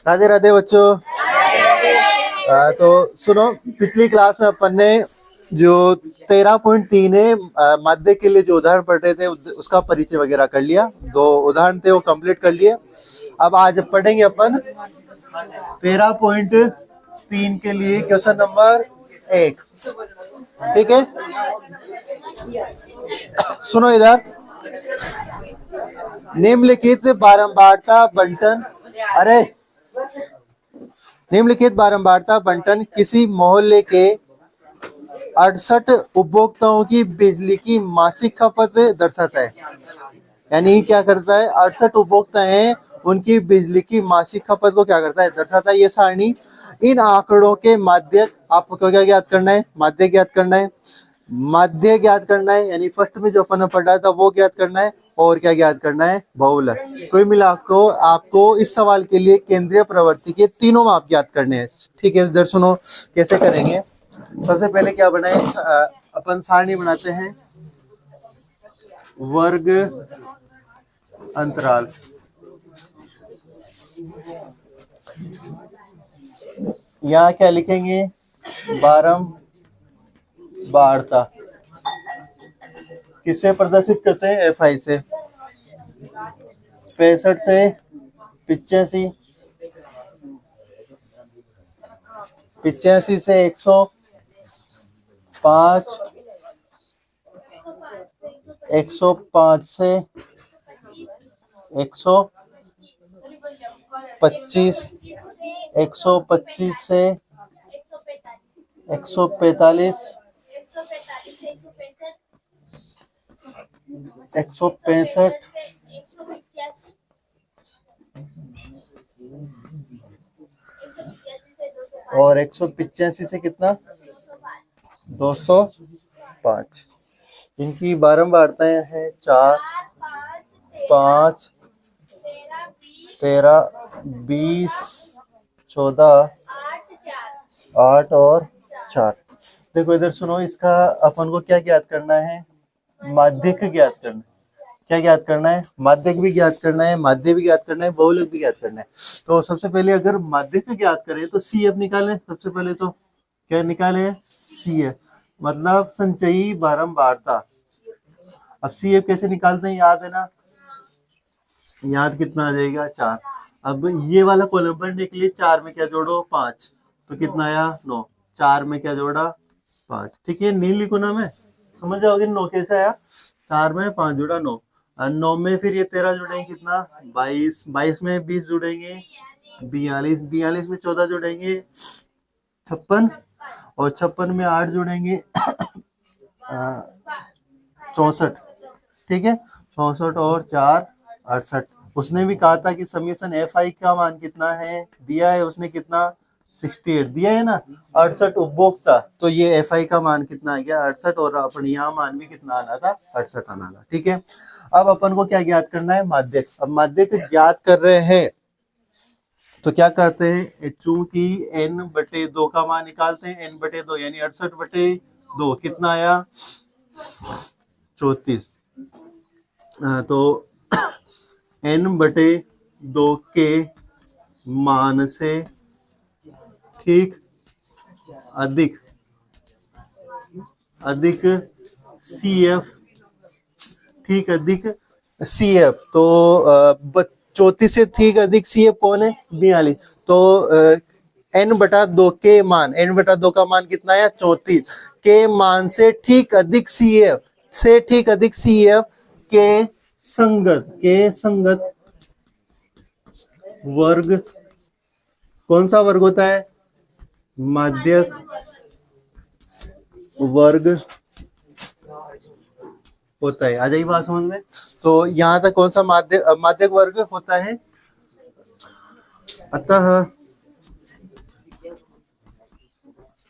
राधे राधे बच्चों। तो सुनो, पिछली क्लास में अपन ने जो 13.3 है माध्य के लिए जो उदाहरण पढ़ रहे थे उसका परिचय वगैरह कर लिया। 2 उदाहरण थे वो कंप्लीट कर लिए। अब आज पढ़ेंगे अपन 13.3 के लिए क्वेश्चन नंबर 1। ठीक है, सुनो इधर। निम्नलिखित बारंबारता बंटन, अरे निम्नलिखित बारंबारता बंटन किसी मोहल्ले के 68 उपभोक्ताओं की बिजली की मासिक खपत दर्शाता है। यानी क्या करता है, 68 उपभोक्ता हैं, उनकी बिजली की मासिक खपत को क्या करता है, दर्शाता है ये सारणी। इन आंकड़ों के माध्य आपको क्या ज्ञात करना है, माध्य ज्ञात करना है, माध्य ज्ञात करना है। यानी फर्स्ट में जो अपन ने पढ़ा था वो ज्ञात करना है, और क्या ज्ञात करना है, बहुलक। कोई मिला आपको इस सवाल के लिए केंद्रीय प्रवृत्ति के तीनों माप ज्ञात करने हैं। ठीक है, इधर सुनो कैसे करेंगे। सबसे पहले क्या बनाए, अपन सारणी बनाते हैं वर्ग अंतराल। यहाँ क्या लिखेंगे, बारंबारता किससे प्रदर्शित करते हैं, FI से। 65 से 85, 85 से 105, 105 से 125, 125 से 145, 165, और 185 से कितना, 205। इनकी बारंबारताएं हैं 4, 5, 13, 20, 14, 8 और 4। देखो इधर सुनो, इसका अपन को क्या ज्ञात करना है, माध्यक ज्ञात करना है। क्या ज्ञात करना है, माध्यक भी ज्ञात करना है, माध्य भी ज्ञात करना है, बहुलक भी ज्ञात करना है। तो सबसे पहले अगर माध्यक ज्ञात करें तो CF निकालें। सबसे पहले तो क्या निकालें, CF मतलब संचयी बारंबारता। अब CF कैसे निकालते हैं, याद है ना, याद कितना आ जाएगा, 4। अब ये वाला कॉलम भरने के लिए 4 में क्या जोड़ो, 5, तो कितना आया, 9। 4 में क्या जोड़ा, 5। ठीक है, नहीं लिखो ना, मैं समझ जाओगे 9 कैसे आया। 4 में 5 जोड़ा 9, और 9 में फिर ये 13 जुड़ेंगे, कितना 22, 22 में 20 जुड़ेंगे 42, 42 में 14 जुड़ेंगे 56, और 56 में 8 जुड़ेंगे 64। ठीक है, 64 और 4 68। उसने भी कहा था कि समीशन FI का मान कितना है, दिया है उसने, कितना 68 दिया है ना, 68 उपभोक्ता। तो ये FI का मान कितना आ गया, 68, और अपन यहाँ मान भी कितना आना था, 68 आना था। ठीक है, अब अपन को क्या ज्ञात करना है, माध्यक। अब माध्यक ज्ञात कर रहे हैं तो क्या करते हैं, चूंकि n/2 का मान निकालते हैं, n/2 यानी 68/2 कितना आया, 34। तो n/2 के मान से ठीक अधिक CF, ठीक अधिक CF। तो 34 से ठीक अधिक CF कौन है, 42। तो n/2 के मान, n/2 का मान कितना है, 34 के मान से ठीक अधिक CF, से ठीक अधिक CF के संगत वर्ग। कौन सा वर्ग होता है, माध्यक वर्ग होता है। आ जाइए बात समझ में। तो यहां तक कौन सा माध्यक वर्ग होता है। अतः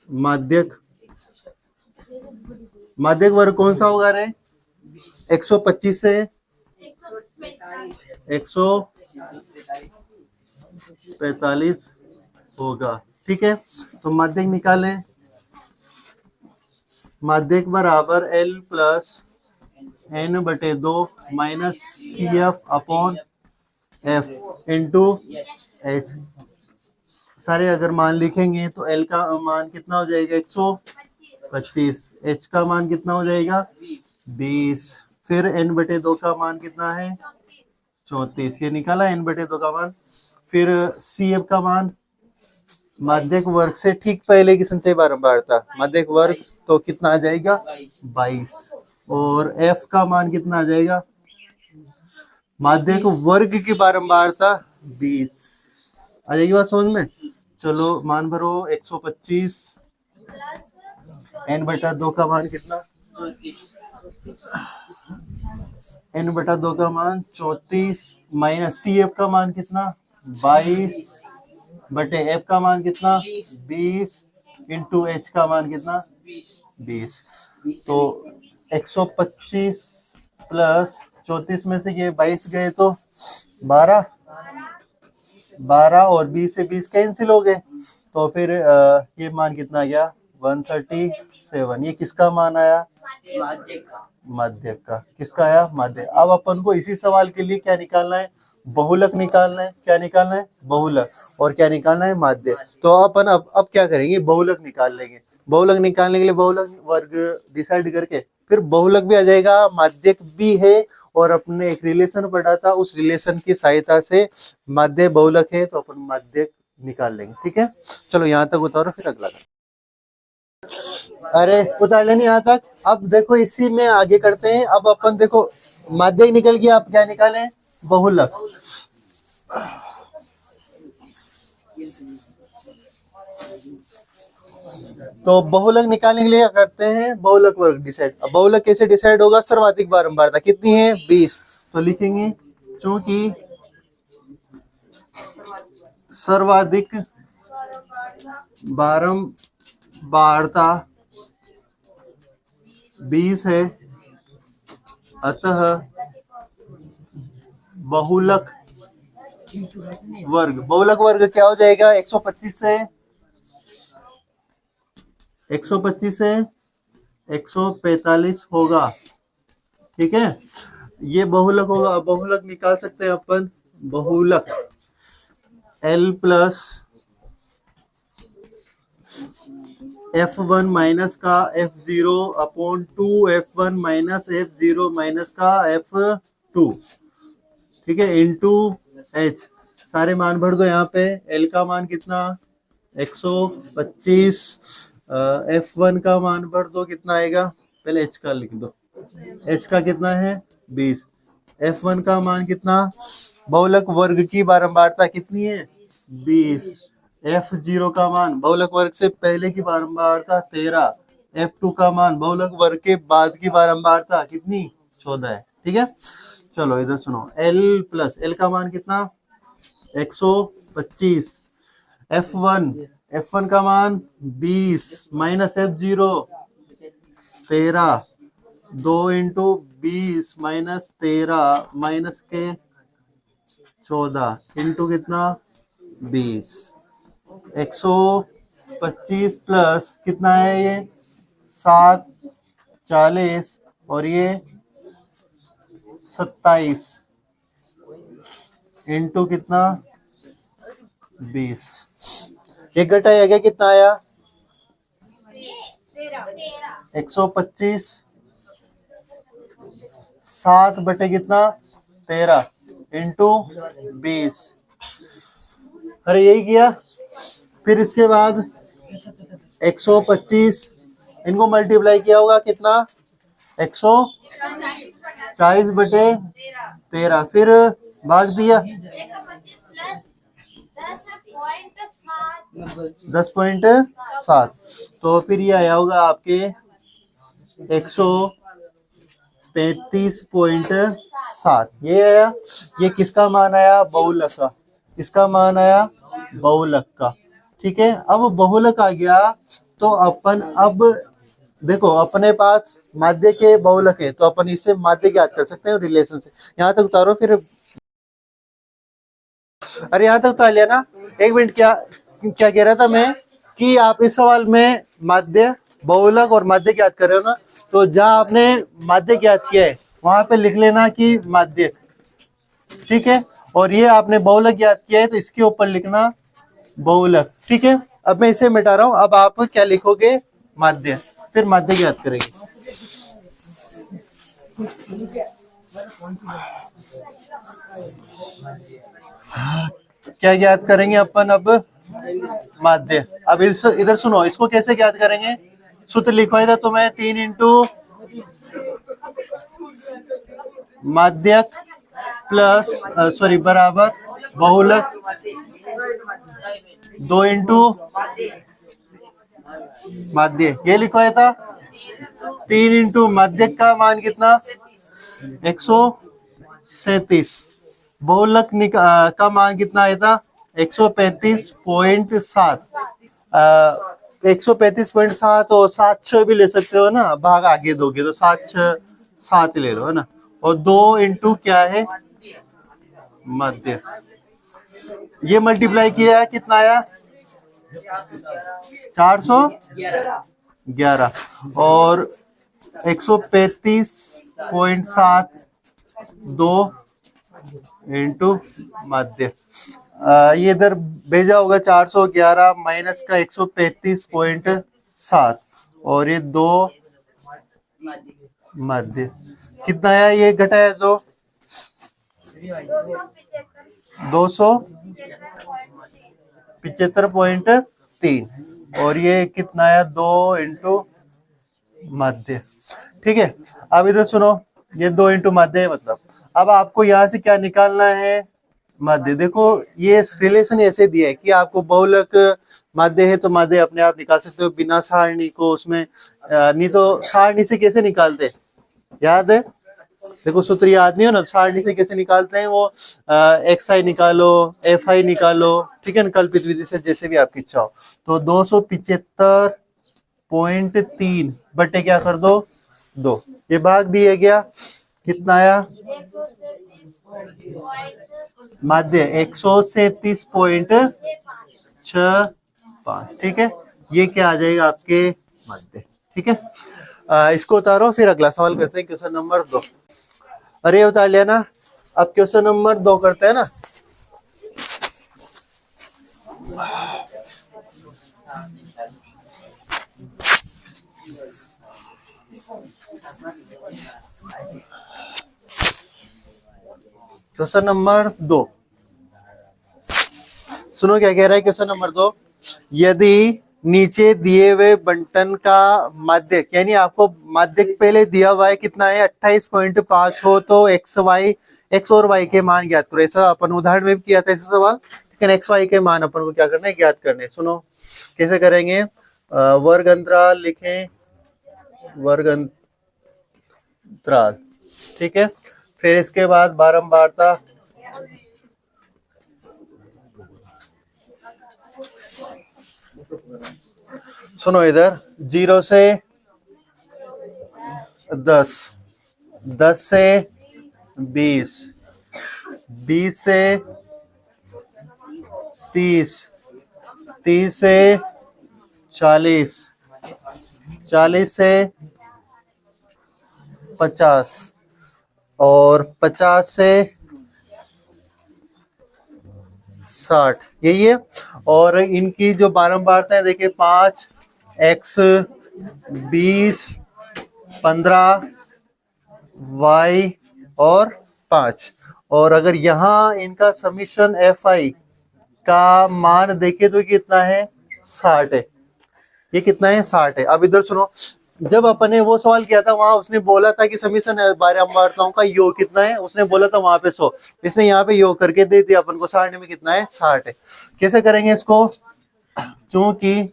माध्यक वर्ग कौन सा होगा रे, 125 से 145 होगा। ठीक है, तो माध्यक निकालें। माध्यक बराबर L plus n/2 minus CF upon F into H। सारे अगर मान लिखेंगे तो L का मान कितना हो जाएगा 125, H का मान कितना हो जाएगा 20, फिर n/2 का मान कितना है 34, ये निकाला n/2 का मान। फिर CF का मान माध्यक वर्ग से ठीक पहले की संचय बारंबारता, माध्यक वर्ग तो कितना आ जाएगा 22, और F का मान कितना आ जाएगा माध्यक वर्ग की बारंबारता 20। आ जाएगी बात समझ में। चलो मान भरो 125, n/2 का मान कितना n/2 का मान 34 माइनस CF का मान कितना 22 बटे F का मान कितना 20 इंटू H का मान कितना 20। तो 125 प्लस 34 में से ये 22 गए तो 12 और 20 से 20 कैंसिल हो गए, तो फिर ये मान कितना गया 137। ये किसका मान आया माध्यक का। किसका आया माध्यक। अब अपन को इसी सवाल के लिए क्या निकालना है बहुलक निकालना है। क्या निकालना है बहुलक, और क्या निकालना है माध्यक। तो अपन अब क्या करेंगे बहुलक निकाल लेंगे। बहुलक निकालने के लिए बहुलक वर्ग डिसाइड करके फिर बहुलक भी आ जाएगा, माध्यक भी है, और अपने एक रिलेशन पढ़ा था उस रिलेशन की सहायता से माध्य बहुलक है तो अपन माध्यक निकाल लेंगे। ठीक है चलो यहाँ तक उतारो फिर अगला। अरे उतार लेनी यहाँ तक। अब देखो इसी में आगे करते हैं। अब अपन देखो माध्यक निकल गया, आप क्या निकालें बहुलक। तो बहुलक निकालने के लिए क्या करते हैं बहुलक वर्ग डिसाइड। अब बहुलक कैसे डिसाइड होगा सर्वाधिक बारंबारता कितनी है 20, तो लिखेंगे चूंकि सर्वाधिक बारंबारता 20 है अतः बहुलक वर्ग क्या हो जाएगा 125 से 145 होगा। ठीक है ये बहुलक होगा। बहुलक निकाल सकते हैं अपन बहुलक L प्लस F1 माइनस का F0 upon 2 F1 minus F0 minus का F2। ठीक है इंटू H। सारे मान भर दो यहाँ पे। L का मान कितना 125, F1 का मान भर दो कितना आएगा, पहले H का लिख दो। H का कितना है 20, F1 का मान कितना, बहुलक वर्ग की बारंबारता कितनी है 20, F0 का मान बहुलक वर्ग से पहले की बारंबारता 13, F2 का मान बहुलक वर्ग के बाद की बारंबारता कितनी 14 है। ठीक है चलो इधर सुनो L प्लस L का मान कितना 125, F1 का मान 20 minus F0 13, 2 into 20 minus 13 minus के 14 इंटू कितना 20, 125 प्लस कितना है ये 7 40 और ये 27 इंटू कितना 20। एक घटाया गया कितना आया 125, 7 बटे कितना 13 इंटू 20। अरे यही किया। फिर इसके बाद 125 इनको मल्टीप्लाई किया होगा कितना 140 बटे 13, फिर भाग दिया 10.7, तो फिर ये आया होगा आपके 135.7। ये आया। ये किसका मान आया बहुलक का। किसका मान आया बहुलक का। ठीक है अब बहुलक आ गया तो अपन अब देखो अपने पास माध्य के बहुलक है तो अपन इससे माध्य ज्ञात कर सकते हैं रिलेशन से। यहाँ तक उतारो फिर। अरे यहाँ तक उतार लिया ना। एक मिनट क्या कह रहा था मैं कि आप इस सवाल में माध्य बहुलक और माध्य ज्ञात कर रहे हो ना, तो जहां आपने माध्य ज्ञात किया है वहां पे लिख लेना कि माध्य। ठीक है और ये आपने बहुलक ज्ञात किया है तो इसके ऊपर लिखना बहुलक। ठीक है, अब मैं इसे मिटा रहा हूं। अब आप क्या लिखोगे? माध्य। फिर माध्य ज्ञात करेंगे। क्या ज्ञात करेंगे अपन अब? माध्य। अब इधर सुनो, इसको कैसे ज्ञात करेंगे? सूत्र लिखो इधर तुम्हें, 3 इंटू माध्यक प्लस सॉरी बराबर बहुलक 2 इंटू माध्य। ये लिखो है था 3 इंटू माध्यक का मान कितना? 137। बहुलक का मान कितना आया था? 135.7। 135.7 और 7/6 भी ले सकते हो ना, भाग आगे दोगे तो 7/6 7 ले लो है ना। और 2 इंटू क्या है? मध्य। ये मल्टीप्लाई किया कितना आया? 411 और 135.7 2 इंटू मध्य। ये इधर भेजा होगा 411 माइनस का 135.7 और ये 2 मध्य। कितना आया? ये घटाया तो 275.3 और ये कितना आया? 2 इंटू मध्य। ठीक है, अब इधर सुनो, ये 2 इंटू मध्य है मतलब। अब आपको यहाँ से क्या निकालना है? मध्य। देखो ये रिलेशन ऐसे दिया है कि आपको बहुलक मध्य है तो मध्य अपने आप निकाल सकते हो बिना सारणी को उसमें। नहीं तो सारणी से कैसे निकालते? याद है? देखो सूत्र याद नहीं हो ना, सारणी से कैसे निकालते हैं वो? एक्स आई निकालो, एफ आई निकालो, ठीक है ना, कल्पित विधि से, जैसे भी आपकी इच्छा हो। तो 275.3 बटे क्या कर दो? 2। ये भाग दिया गया, कितना आया? माध्य 137.65। ठीक है, ये क्या आ जाएगा आपके? माध्य। ठीक है, इसको उतारो, फिर अगला सवाल करते हैं, क्वेश्चन नंबर 2। अरे ये उतार लिया ना। अब क्वेश्चन नंबर 2 करते हैं ना। क्वेश्चन नंबर 2 सुनो, क्या कह रहा है क्वेश्चन नंबर 2? यदि नीचे दिए हुए बंटन का माध्यक, यानी आपको माध्यक पहले दिया हुआ है कितना है? 28.5 हो तो एक्स और वाई के मान ज्ञात करो। ऐसा अपन उदाहरण में भी किया था ऐसा सवाल, लेकिन एक्स वाई के मान अपन को क्या करना है? ज्ञात करने। सुनो कैसे करेंगे? वर्ग अंतराल लिखें, वर्ग अंतराल। ठीक है, फिर इसके बाद बारंबारता, सुनो इधर 0 से 10, 10 से 20, 20 से 30, 30 से 40, 40 से 50 और 50 से 60, यही है। और इनकी जो बारंबारता है देखिए 5, x, 20, 15, y और 5। और अगर यहाँ इनका समीशन एफ आई का मान देखे तो कितना है? 60 है। ये कितना है? 60 है। अब इधर सुनो, जब अपन ने वो सवाल किया था वहां उसने बोला था कि समीशन बारंबारताओं का योग कितना है, उसने बोला था वहां पे 100, इसने यहाँ पे योग करके दे दिया अपन को। सारणी में कितना है? 60 है। कैसे करेंगे इसको? क्योंकि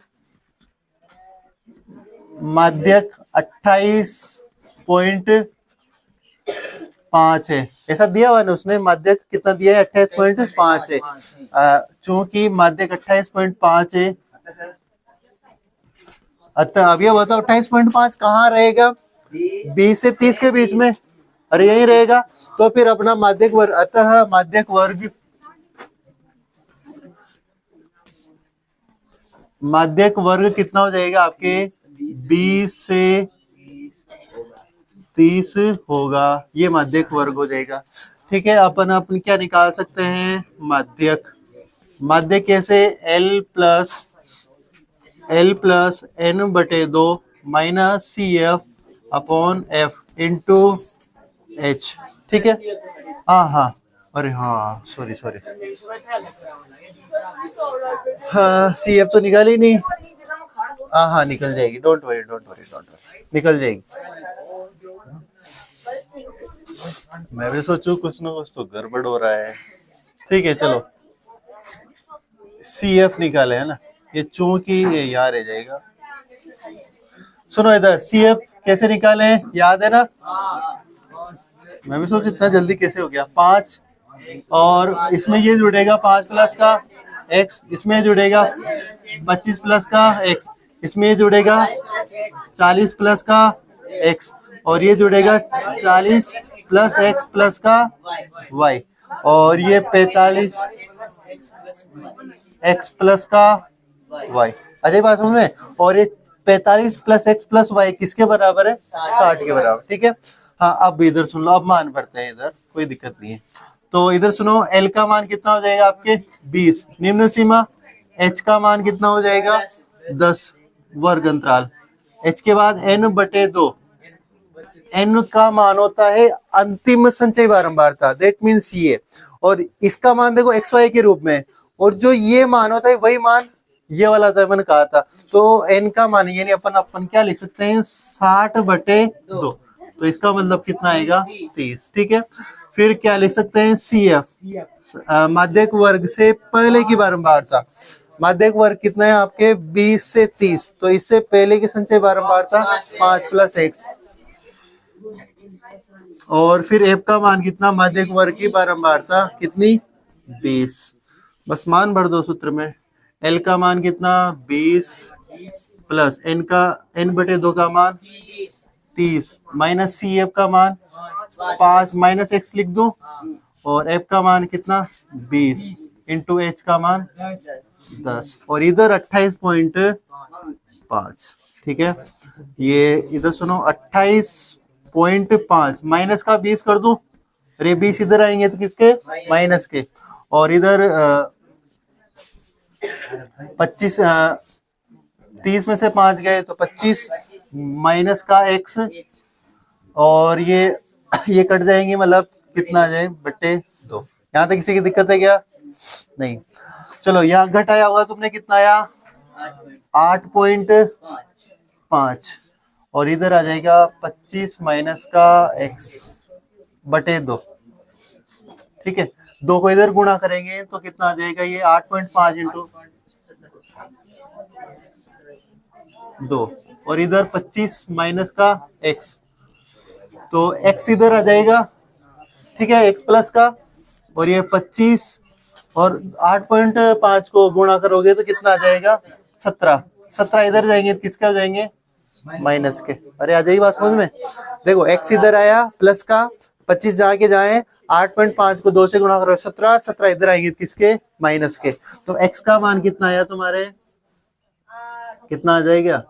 माध्यक 28.5 है, ऐसा दिया हुआ ना उसने। माध्यक कितना दिया है? 28.5 है। चूंकि माध्यक 28.5 है, अतः अब ये बताओ 28.5 कहाँ रहेगा? 20 से 30 के बीच में। अरे यही रहेगा। तो फिर अपना माध्यक वर्ग, अतः माध्यक वर्ग कितना हो जाएगा आपके? 20 से 30 होगा। ये माध्यक वर्ग हो जाएगा। ठीक है, अपन क्या निकाल सकते हैं? माध्यक माध्य कैसे L+N/2 minus CF upon F into H। ठीक है, हाँ हाँ, अरे हाँ सॉरी सॉरी, हाँ CF तो निकाल ही नहीं, हाँ हाँ निकल जाएगी, don't worry don't worry don't worry, निकल जाएगी। मैं भी सोचूं कुछ ना कुछ तो गड़बड़ हो रहा है। ठीक है चलो, CF निकाले है ना, ये चूंकि ये यहाँ रह जाएगा। सुनो इधर, CF कैसे निकाले याद है ना? मैं भी सोच इतना जल्दी कैसे हो गया। 5 और इसमें ये जुड़ेगा 5 प्लस का x, इसमें जुड़ेगा 25 प्लस का x, इसमें ये जुड़ेगा 40 प्लस का x, और ये जुड़ेगा 40 प्लस x प्लस का y, और ये 45 x प्लस का y। अजय बात समझ में? और ये 45 प्लस x प्लस y किसके बराबर है? 60 के बराबर। ठीक है, हाँ अब इधर सुन लो, अब मान भरते हैं, इधर कोई दिक्कत नहीं है। तो इधर सुनो, L का मान कितना हो जाएगा आपके 20, निम्न सीमा। H का मान कितना हो जाएगा 10 वर्ग अंतराल। H के बाद N/2, N का मान होता है अंतिम संचयी बारंबारता, दैट मीन्स ये, और इसका मान देखो XY के रूप में, और जो ये मान होता है वही मान ये वाला था, मैंने कहा था। तो N का मान यानी अपन क्या लिख सकते हैं 60/2, तो इसका मतलब कितना आएगा 30। ठीक है, फिर क्या लिख सकते हैं CF, माध्यक वर्ग से पहले की बारंबारता। माध्यक वर्ग कितना है आपके 20 से 30, तो इससे पहले की संचय बारंबारता 5 प्लस x, और फिर F का मान कितना, माध्यक वर्ग की बारंबारता कितनी 20, बस मान भर दो सूत्र में। L का मान कितना 20 प्लस N/2 का मान 30 माइनस CF का मान 5 माइनस x लिख दो, और F का मान कितना 20 इंटू H का मान 10, और इधर 28.5। ठीक है, ये इधर सुनो 28.5 माइनस का 20 कर दूं, अरे 20 इधर आएंगे तो किसके माइनस के, और इधर 25 30 में से 5 गए तो 25 माइनस का x, और ये कट जाएंगे, मतलब कितना आ जाए /2। यहाँ तक किसी की दिक्कत है क्या? नहीं। चलो यहाँ घटाया होगा तुमने, कितना आया 8.5, और इधर आ जाएगा 25 माइनस का x/2। ठीक है, 2 को इधर गुणा करेंगे तो कितना आ जाएगा, ये 8.5 इंटू 2, और इधर 25 माइनस का x, तो x इधर आ जाएगा। ठीक है, x प्लस का, और ये 25 और 8.5 को गुणा करोगे तो कितना आ जाएगा 17 इधर जाएंगे, किसके हो जाएंगे माइनस के। अरे आ जाएगी बात समझ में? देखो x इधर आया प्लस का, 25 जाके जाए, 8.5 को 2 से गुणा करो 17 इधर आएंगे किसके माइनस के। तो x का मान कितना आया तुम्हारे, कितना आ जाएगा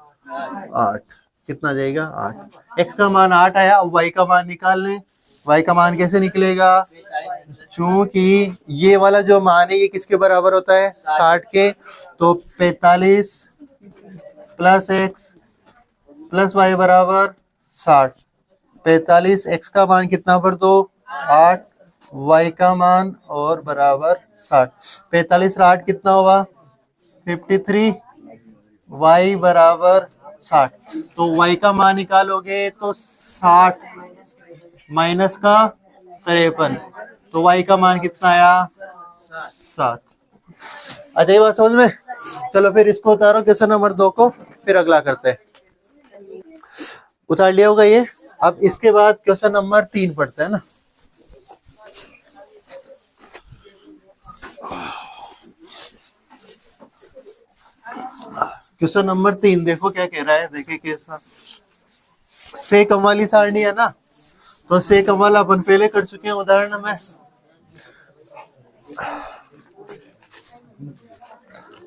8, कितना आ जाएगा 8। x का मान 8 आया, अब y का मान निकाल लें। y का मान कैसे निकलेगा, चूंकि ये वाला जो मान है ये किसके बराबर होता है 60 के, तो 45 प्लस x प्लस y बराबर 60। 45 x का मान कितना भर दो 8, y का मान और बराबर 60। 45 और 8 कितना हुआ 53, y बराबर 60। तो y का मान निकालोगे तो 60 माइनस का 53, तो y का मान कितना आया 7। अच्छा ये बात समझ में? चलो फिर इसको उतारो क्वेश्चन नंबर 2 को, फिर अगला करते हैं। उतार लिया होगा ये। अब इसके बाद क्वेश्चन नंबर 3 पढ़ते हैं ना। क्वेश्चन नंबर 3 देखो क्या कह रहा है, देखे कैसा। सेकम वाली सारणी है ना, तो सेकम वाला अपन पहले कर चुके हैं उदाहरण में।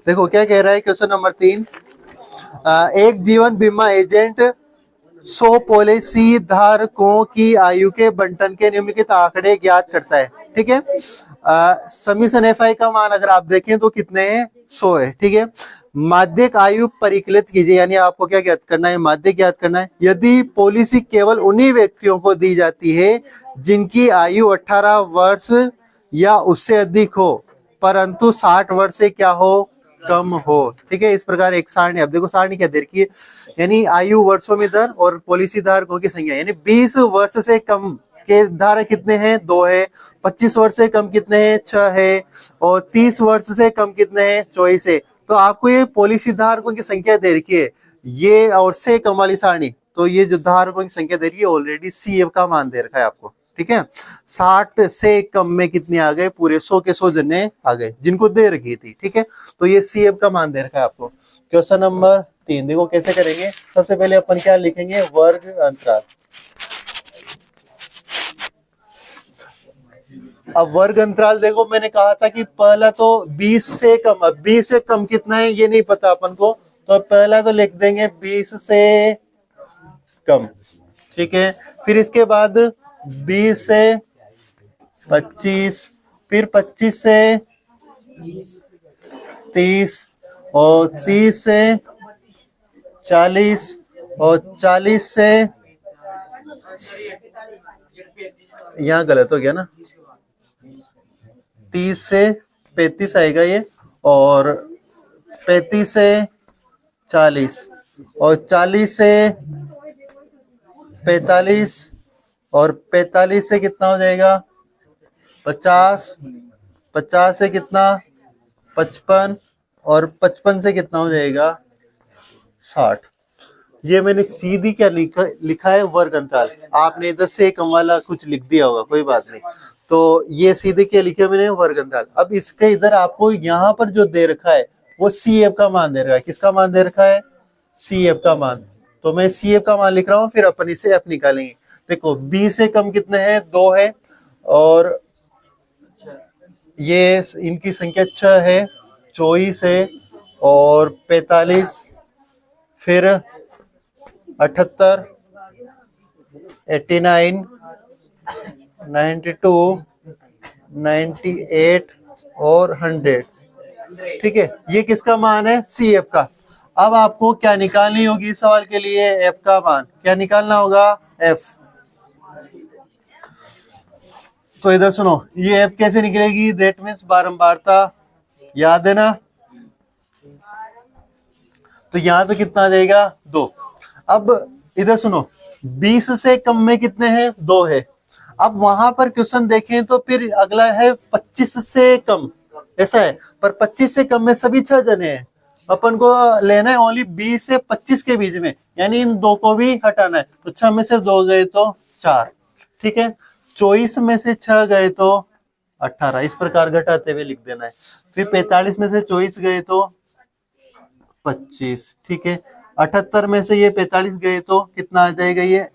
देखो क्या कह रहा है क्वेश्चन नंबर 3, एक जीवन बीमा एजेंट 100 पॉलिसी धारकों की आयु के बंटन के निम्नलिखित आंकड़े ज्ञात करता है। ठीक है। समीशन एफ आई का मान अगर आप देखें तो कितने हैं, 100 है, ठीक है। माध्यक आयु परिकलित कीजिए, यानी आपको क्या ज्ञात करना है, माध्यक ज्ञात करना है। यदि पॉलिसी केवल उन्हीं व्यक्तियों को दी जाती है जिनकी आयु 18 वर्ष या उससे अधिक हो, परंतु 60 वर्ष से क्या हो, कम हो, ठीक है। इस प्रकार एक सारणी, अब देखो सारणी क्या दे रखी है, यानी आयु वर्षों में दर और पॉलिसी धारकों की संख्या, यानी 20 वर्ष से कम के धारक कितने हैं, 2 है। 25 वर्ष से कम कितने हैं, 6 है। और 30 वर्ष से कम कितने हैं, 24 है। तो आपको ये पॉलिसी धारकों की संख्या दे रखी है, ये और से कम वाली सारणी, तो ये जो धारकों की संख्या दे रही है ऑलरेडी सीएफ का मान दे रखा है आपको, ठीक है। 60 से कम में कितने आ गए, पूरे 100 के 100 जने आ गए जिनको दे रखी थी, ठीक है। तो ये सीएफ का मान दे रखा है आपको। क्वेश्चन नंबर 3 देखो कैसे करेंगे। सबसे पहले अपन क्या लिखेंगे, वर्ग अंतराल। अब वर्ग अंतराल देखो, मैंने कहा था कि पहला तो 20 से कम, अब 20 से कम कितना है ये नहीं पता अपन को, तो पहला तो लिख देंगे 20 से कम, ठीक है। फिर इसके बाद 20 से 25, फिर 25 से 30, और 30 से 40, और 40 से, यहाँ गलत हो गया ना, 30 से 35 आएगा ये, और 35 से 40, और 40 से 45, और 45 से कितना हो जाएगा 50, 50 से कितना 55, और 55 से कितना हो जाएगा 60। ये मैंने सीधी क्या लिखा है, वर्ग अंतराल। आपने इधर से कम वाला कुछ लिख दिया होगा, कोई बात नहीं। तो ये सीधे क्या लिखे मैंने, वर्ग अंतराल। अब इसके इधर आपको यहाँ पर जो दे रखा है वो सी एफ का मान दे रखा है। किसका मान दे रखा है, सी एफ का मान। तो मैं सी एफ का मान लिख रहा हूँ, फिर अपन इसे एफ निकालेंगे। देखो 20 से कम कितने हैं, 2 है, और ये इनकी संख्या 6 है, 24 है, और 45, फिर 78, 89, 92, 98 और 100, ठीक है। ये किसका मान है, सी एफ का। अब आपको क्या निकालनी होगी इस सवाल के लिए, एफ का मान। क्या निकालना होगा, एफ। तो इधर सुनो, ये एफ कैसे निकलेगी, दैट मीन्स बारंबारता, याद है ना। तो यहां तो कितना आ जाएगा, 2। अब इधर सुनो, 20 से कम में कितने हैं, 2 है। अब वहां पर क्वेश्चन देखें तो फिर अगला है 25 से कम, ऐसा है। पर 25 से कम में सभी 6 जने हैं, अपन को लेना है ओनली 20 से 25 के बीच में, यानी इन 2 को भी हटाना है। तो 6 में से 2 गए तो 4, ठीक है। 24 में से 6 गए तो 18, इस प्रकार घटाते हुए लिख देना है। फिर 45 में से 24 गए तो 25, ठीक है। 78 में से ये 45 गए तो कितना आ जाएगा, ये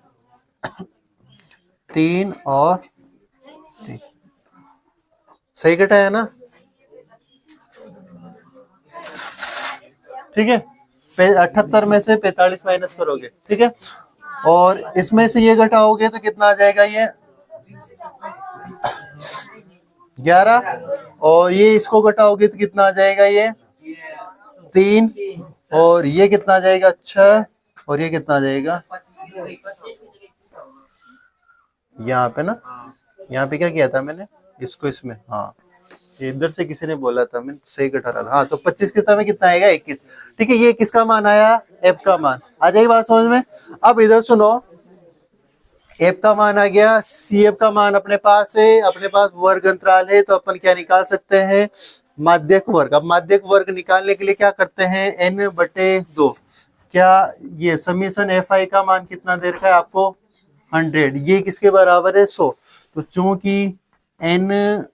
3 और 3, सही घटाया ना, ठीक है। 78 में से 45 माइनस करोगे, ठीक है। और इसमें से ये घटाओगे तो कितना आ जाएगा, ये 11, और ये इसको घटाओगे तो कितना आ जाएगा, ये 3, और ये कितना आ जाएगा 6, और ये कितना आ जाएगा, यहाँ पे ना, यहाँ पे क्या किया था मैंने इसको, इसमें, हाँ इधर से किसी ने बोला था, मैं सही घटा रहा था। हाँ, तो 25 के समय कितना आएगा, 21, ठीक है। ये किसका मान आया, एफ का मान। आ जाएगी बात समझ में। अब इधर सुनो, एफ का मान आ गया, सी एफ का मान अपने पास है, अपने पास वर्ग अंतराल है, तो अपन क्या निकाल सकते हैं, माध्यक वर्ग। अब माध्यक वर्ग निकालने के लिए क्या करते हैं, n/2। क्या ये समीशन एफ आई का मान कितना दे रखा है आपको, 100, ये किसके बराबर है, 100। तो चूंकि n/2,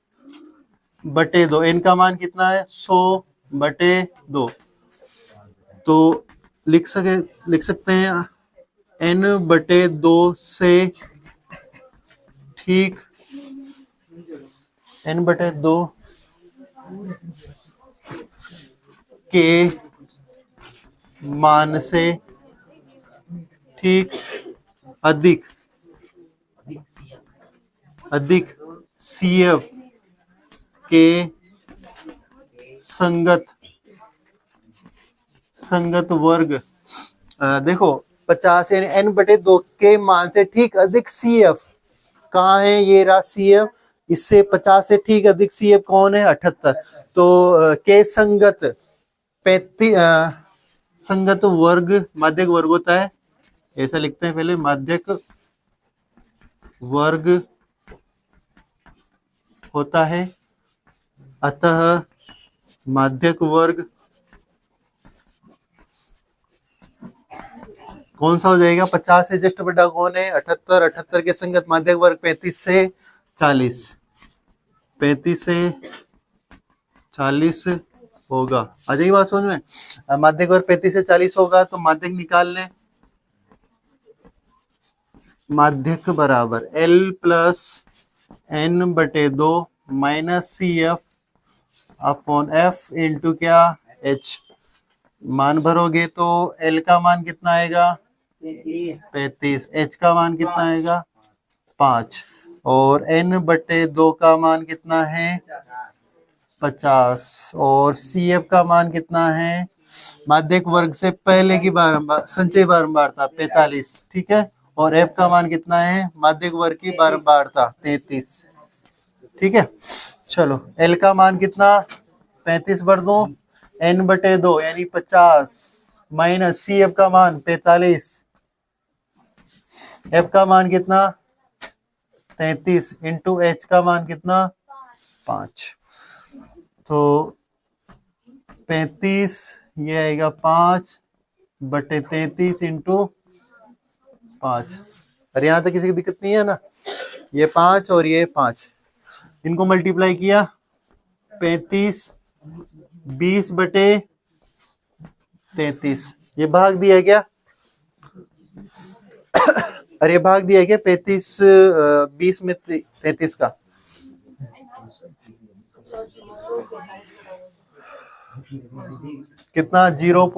n का मान कितना है, 100/2, तो लिख सकते हैं n/2 से ठीक, n/2 के मान से ठीक अधिक सी एफ के संगत वर्ग, देखो 50 यानी n बटे 2 के मान से ठीक अधिक CF कहाँ है, ये रहा CF, इससे 50 से ठीक अधिक CF कौन है, 78। तो के संगत 35 संगत वर्ग माध्यक वर्ग होता है, ऐसा लिखते हैं पहले, माध्यक वर्ग होता है, अतः माध्यक वर्ग कौन सा हो जाएगा, 50 से जस्ट बड़ा कौन है, 78, 78 के संगत माध्यक वर्ग 35 से 40, 35 से 40 होगा। आ जाएगी बात समझ में, माध्यक वर्ग 35 से 40 होगा, तो माध्यक निकाल लें, माध्यक बराबर L प्लस N बटे 2 minus CF upon F into क्या H, मान भरोगे तो L का मान कितना आएगा 35, H का मान कितना आएगा 5, और N बटे 2 का मान कितना है 50, और CF का मान कितना है, माध्यक वर्ग से पहले की बारंबार संचय बारंबारता 45, ठीक है, और F का मान कितना है, माध्यक वर्ग की बारंबारता 33, ठीक है। चलो L का मान कितना 35 भर दो, N बटे 2 यानी 50 माइनस CF का मान 45, F का मान कितना 33 इंटू H का मान कितना 5, तो 35 ये आएगा 5 बटे 33 इंटू 5। अरे यहाँ तक किसी की दिक्कत नहीं है ना, ये 5 और ये 5, इनको मल्टीप्लाई किया 35 20 बटे 33, ये भाग दिया क्या अरे भाग दिया क्या 35 20 में 33 का, कितना 0.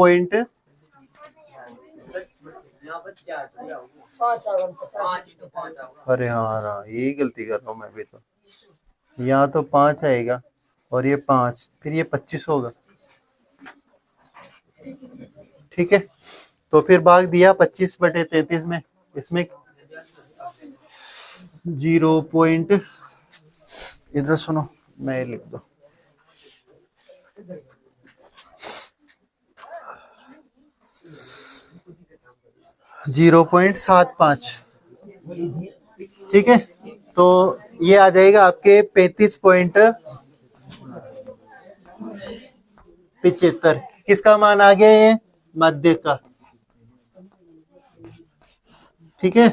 अरे हाँ यही गलती कर रहा हूँ मैं भी, तो यहाँ तो 5 आएगा और ये 5, फिर ये 25 होगा, ठीक है। तो फिर भाग दिया 25 बटे 33 में, इसमें 0. इधर सुनो मैं लिख दो, .75, ठीक है। तो ये आ जाएगा आपके 35.75, किसका मान आ गया, ये माध्य का, ठीक है,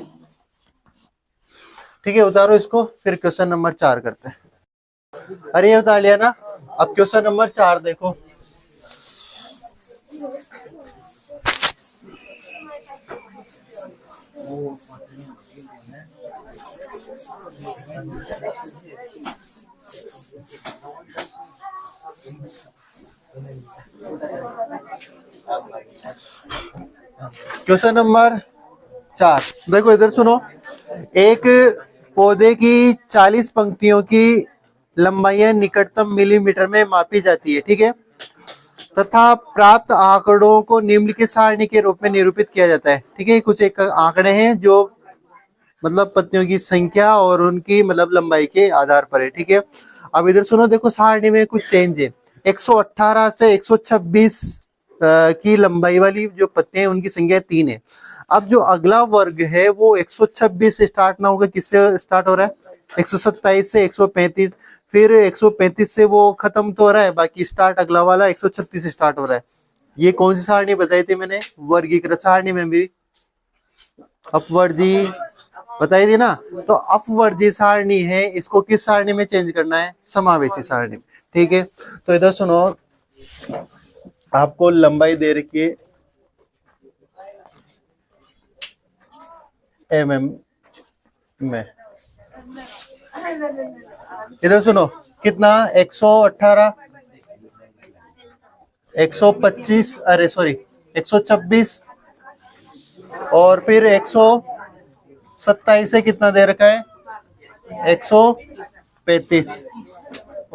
ठीक है। उतारो इसको, फिर क्वेश्चन नंबर 4 करते हैं। अरे ये उतार लिया ना, अब क्वेश्चन नंबर 4 देखो, क्वेश्चन नंबर 4 देखो, इधर सुनो, एक पौधे की 40 पंक्तियों की लंबाई निकटतम मिलीमीटर में मापी जाती है, ठीक है, तथा प्राप्त आंकड़ों को निम्नलिखित सारणी के रूप में निरूपित किया जाता है, ठीक है। कुछ एक आंकड़े हैं जो मतलब पत्तियों की संख्या और उनकी मतलब लंबाई के आधार पर है, ठीक है। अब इधर सुनो, देखो सारणी में कुछ चेंज है, 118 से 126 की लंबाई वाली जो पत्तियां हैं उनकी संख्या 3 है। अब जो अगला वर्ग है वो 126 से स्टार्ट ना होकर किससे स्टार्ट हो रहा है, 127 से 135, फिर 135 से वो खत्म तो हो रहा है, बाकी स्टार्ट अगला वाला 136 से स्टार्ट हो रहा है। ये कौन सी सारणी बताई थी मैंने, वर्गीकृत सारणी में भी अपवर्जी बताई थी ना, तो अपवर्जी सारणी है, इसको किस सारणी में चेंज करना है, समावेशी सारणी में, ठीक है। तो इधर सुनो, आपको लंबाई दे रखी है mm में, इधर सुनो कितना 118 125 अरे सॉरी 126 और फिर 127 से कितना दे रखा है 135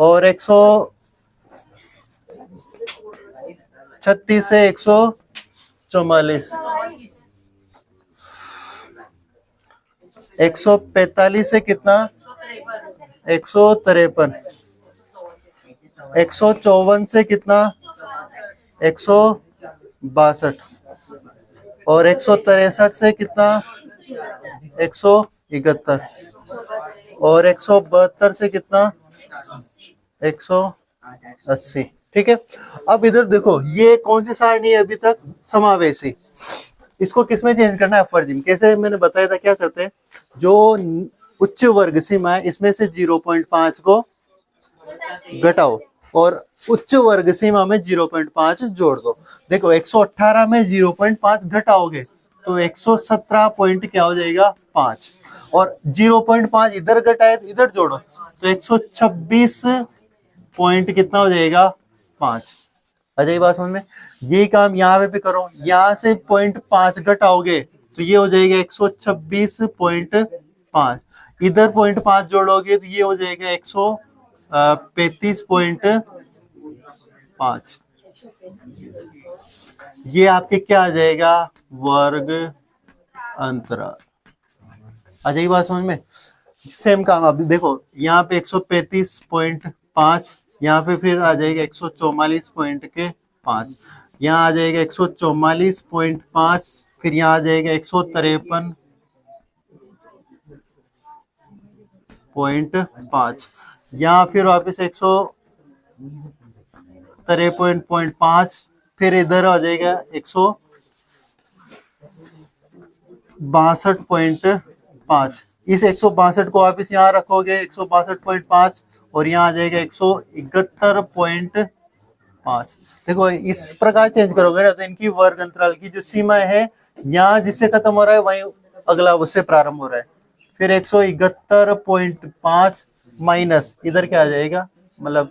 और 136 से 144, 145 से कितना, 153, 154 से कितना, 162, और 163 से कितना, 171, और 172 से कितना, 180। ठीक है। अब इधर देखो, ये कौन सी सारणी है अभी तक, समावेशी। इसको किसमें चेंज करना है, अपवर्जिम। कैसे, मैंने बताया था क्या करते हैं, जो उच्च वर्ग सीमा है इसमें से 0.5 को घटाओ और उच्च वर्ग सीमा में 0.5 जोड़ दो। देखो 118 में 0.5 घटाओगे तो 117 पॉइंट क्या हो जाएगा, 5, और 0.5 इधर घटाए तो इधर जोड़ो तो 126 पॉइंट कितना हो जाएगा, 5। आ जाएगी बात समझ में। यही काम यहाँ पे भी करो, यहाँ से 0.5 घटाओगे तो ये हो जाएगा 126.5, इधर 0.5 जोड़ोगे तो ये हो जाएगा 135.5। ये आपके क्या आ जाएगा, वर्ग अंतराल। आ जाएगी बात समझ में। सेम काम आप देखो, यहाँ पे 135.5, यहाँ पे फिर आ जाएगा 144.5, यहाँ आ जाएगा 144.5, फिर यहाँ आ जाएगा 153.5, यहाँ फिर वापिस 153.5, फिर इधर आ जाएगा 162.5। इस 162 को आप इस यहाँ रखोगे 162.5 और यहाँ आ जाएगा 171.5। देखो इस प्रकार चेंज करोगे ना तो इनकी वर्ग अंतराल की जो सीमा है, यहाँ जिससे खत्म हो रहा है वहीं अगला उससे प्रारंभ हो रहा है। फिर 171.5 माइनस इधर क्या आ जाएगा, मतलब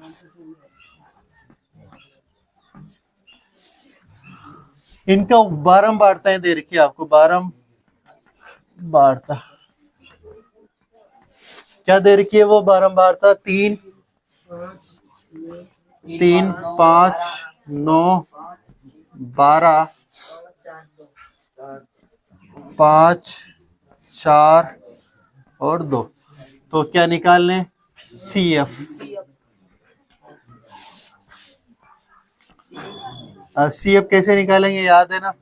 इनका बारंबारताएं दे रखी है आपको, बारंबारता क्या दे रखी है, वो बारंबारता 3, 5, 9, 12, 5, 4 और 2। तो क्या निकाल लें, CF। CF कैसे निकालेंगे, याद है ना।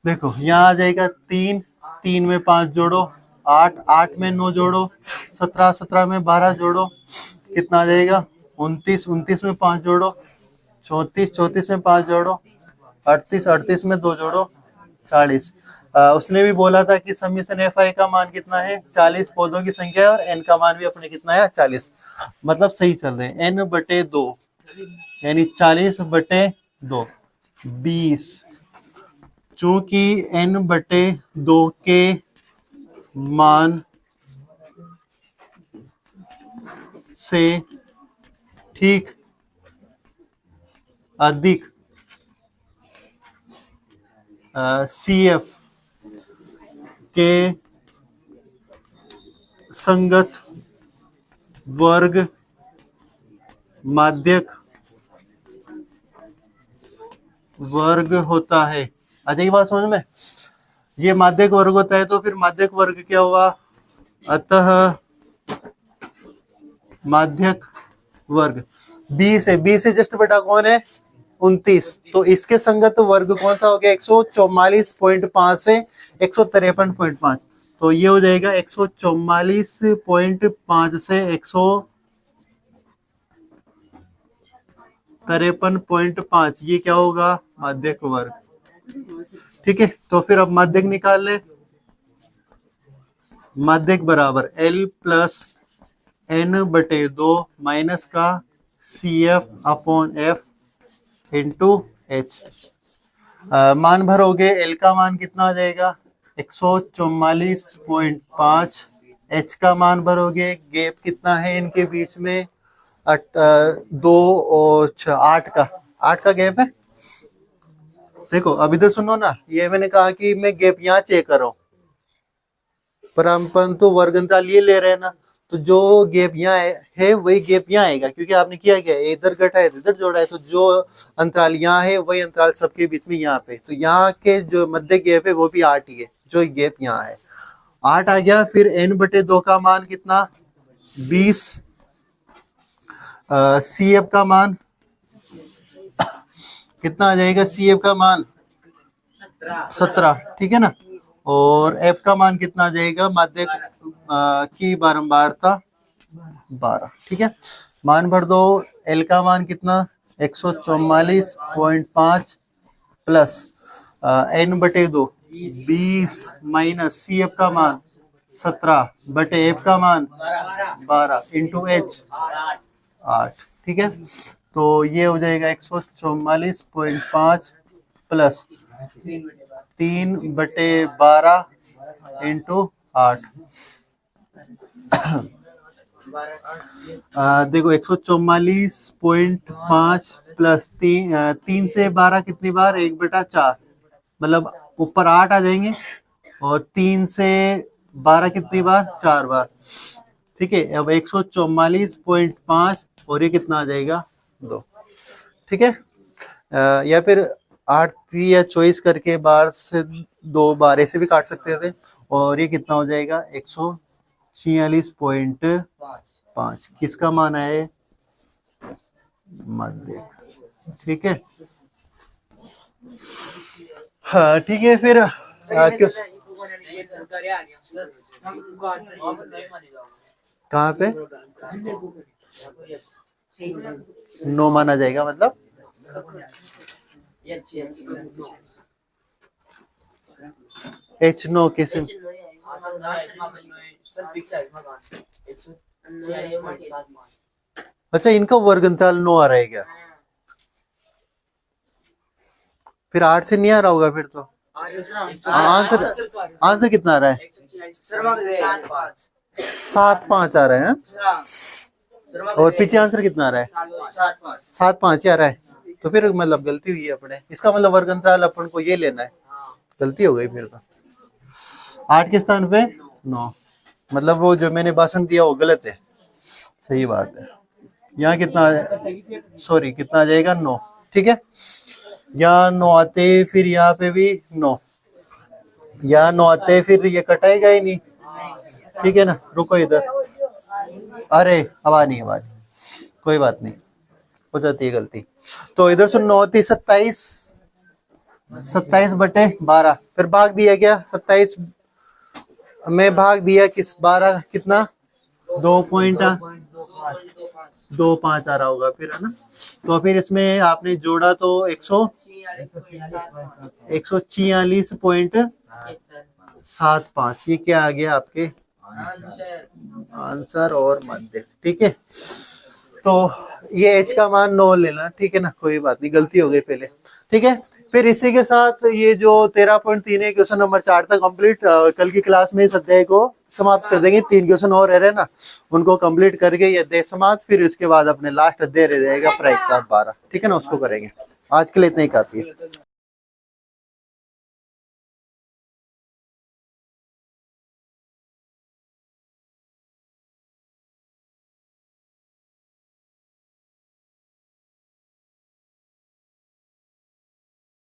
देखो यहाँ आ जाएगा 3, 3 में 5 जोड़ो, 8, 8 में 9 जोड़ो, 17, 17 में 12 जोड़ो, कितना आ जाएगा, 29, 29 में 5 जोड़ो, 34, 34 में 5 जोड़ो, 38, 38 में 2 जोड़ो, 40। उसने भी बोला था कि समीशन FI का मान कितना है, 40 पौधों की संख्या है और N का मान भी अपने कितना है, 40। मतलब सही चल रहे हैं। N/2 यानी 40/2 20। चूंकि N/2 के मान से ठीक अधिक CF के संगत वर्ग माध्यक वर्ग होता है। आ जाएगी बात समझ में। ये माध्यक वर्ग होता है तो फिर माध्यक वर्ग क्या हुआ, अतः माध्यक वर्ग B से जस्ट बेटा कौन है, 29। तो इसके संगत वर्ग कौन सा हो गया, 144.5 से 153.5। तो ये हो जाएगा 144.5 से 153.5। ये क्या होगा, माध्यक वर्ग। ठीक है, तो फिर अब माध्यक निकाल ले। माध्यक बराबर L प्लस N/2 माइनस का CF/F इंटू H। मान भरोगे, L का मान कितना आ जाएगा, 144.5। H का मान भरोगे, गैप कितना है इनके बीच में, 2 और 6, 8 का गैप है। देखो अब इधर सुनो ना, ये मैंने कहा कि मैं गैप यहाँ चेक कर रहा हूँ, परंतु वर्ग अंतराल ये ले रहे हैं ना, तो जो गैप यहाँ है वही गैप यहाँ आएगा, क्योंकि आपने किया क्या है, इधर घटा है इधर जोड़ा है, तो जो अंतराल यहाँ है वही अंतराल सबके बीच में यहाँ पे, तो यहाँ के जो मध्य गैप है वो भी 8 ही है, जो गैप यहाँ है 8 आ गया। फिर n/2 का मान कितना, 20, CF का मान कितना आ जाएगा, CF का मान 17, ठीक है ना, और F का मान कितना आ जाएगा, माध्यक की बारंबारता 12, ठीक है। मान भर दो, L का मान कितना 144.5 प्लस n/2 20 माइनस CF का मान 17 बटे F का मान 12 इंटू H 8, ठीक है। तो ये हो जाएगा 144.5 प्लस 3/12 इंटू 8। देखो 144.5 प्लस 3 से 12 कितनी बार, 1/4, मतलब ऊपर 8 आ जाएंगे, और 3 से 12 कितनी बार, 4 बार, ठीक है। अब 144.5 और ये कितना आ जाएगा 2, ठीक है। या फिर 8 या चॉइस करके बार से 2 बार ऐसे भी काट सकते थे, और ये कितना हो जाएगा 146.5, किसका मान है, मध्य, ठीक है। हाँ ठीक है। फिर कहाँ पे 9 माना जाएगा, मतलब H9 कैसे, अच्छा इनका वर्गंतल 9 आ रहा है क्या, फिर 8 से नहीं आ रहा होगा, फिर तो आंसर कितना आ रहा है, 7.5 आ रहा है, और पीछे आंसर कितना आ रहा है, 7.5 ही आ रहा है, तो फिर मतलब गलती हुई है अपने, इसका मतलब वर्गंतराल अपन को ये लेना है, गलती हो गई फिर तो। 8 के स्थान पे 9, मतलब वो जो मैंने भाषण दिया वो गलत है, सही बात है। यहाँ कितना, सॉरी कितना आ जाएगा 9, ठीक है। यहाँ 9 आते, फिर यहाँ पे भी 9, यहाँ 9 आते, फिर ये कटाएगा ही नहीं, ठीक है ना। रुको इधर, अरे आवाज नहीं, कोई बात नहीं, हो जाती है गलती। तो इधर से 9 थी 27/12, फिर भाग दिया क्या, 27 में भाग दिया किस 12 कितना 2.25 आ रहा होगा फिर, है ना। तो फिर इसमें आपने जोड़ा तो 146.75, ये क्या आ गया आपके आंसर और मध्य, ठीक है। तो ये H का मान 9 लेना, ठीक है ना, कोई बात नहीं, गलती हो गई पहले, ठीक है। फिर इसी के साथ ये जो 13.3 क्वेश्चन नंबर 4 तक कंप्लीट, कल की क्लास में इस अध्याय को समाप्त कर देंगे। 3 क्वेश्चन और रह रहे ना, उनको कंप्लीट करके ये अध्याय समाप्त, फिर इसके बाद अपने लास्ट अध्याय रह जाएगा प्रायिकता 12, ठीक है ना, उसको करेंगे। आज के लिए इतना ही काफी है।